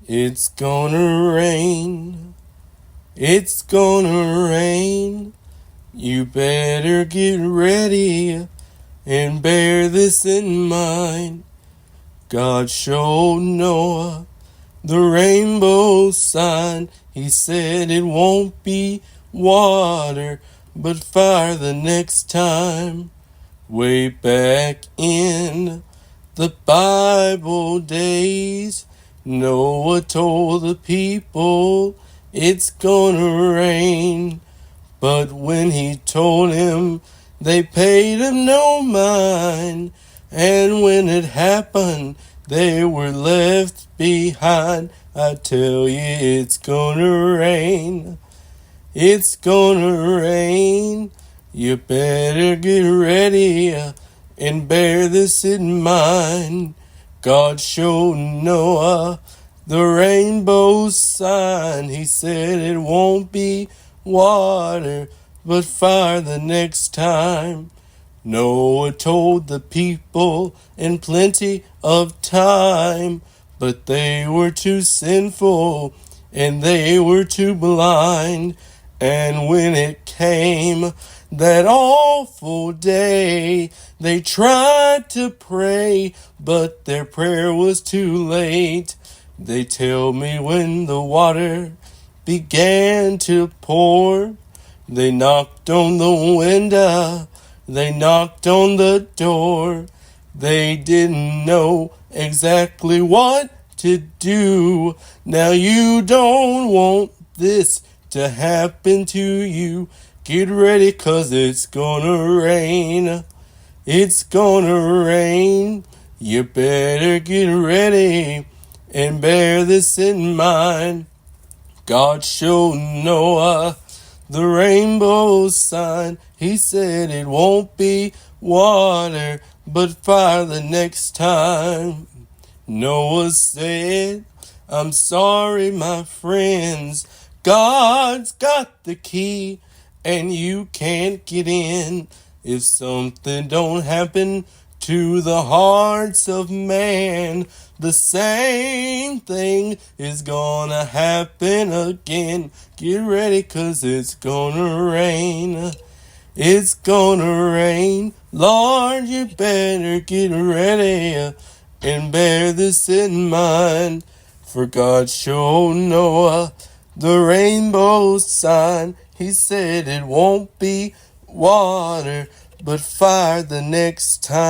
It's gonna rain. It's gonna rain. You better get ready and bear this in mind. God showed Noah the rainbow sign. He said it won't be water, but fire the next time. Way back in the Bible days, Noah told the people it's gonna rain. But when he told him, they paid him no mind. And when it happened, they were left behind. I tell you, it's gonna rain. It's gonna rain. You better get ready and bear this in mind. God showed Noah the rainbow sign. He said it won't be water, but fire the next time. Noah told the people in plenty of time, but they were too sinful and they were too blind. And when it came that awful day, they tried to pray, but their prayer was too late. They tell me when the water began to pour, they knocked on the window, they knocked on the door. They didn't know exactly what to do. Now you don't want this to happen to you. Get ready, 'cause it's gonna rain. It's gonna rain. You better get ready and bear this in mind. God showed Noah the rainbow sign. He said it won't be water, but fire the next time. Noah said, I'm sorry, my friends. God's got the key, and you can't get in. If something don't happen to the hearts of man, the same thing is gonna happen again. Get ready, 'cause it's gonna rain. It's gonna rain. Lord, you better get ready and bear this in mind. For God showed Noah the rainbow sign. He said it won't be water, but fire the next time.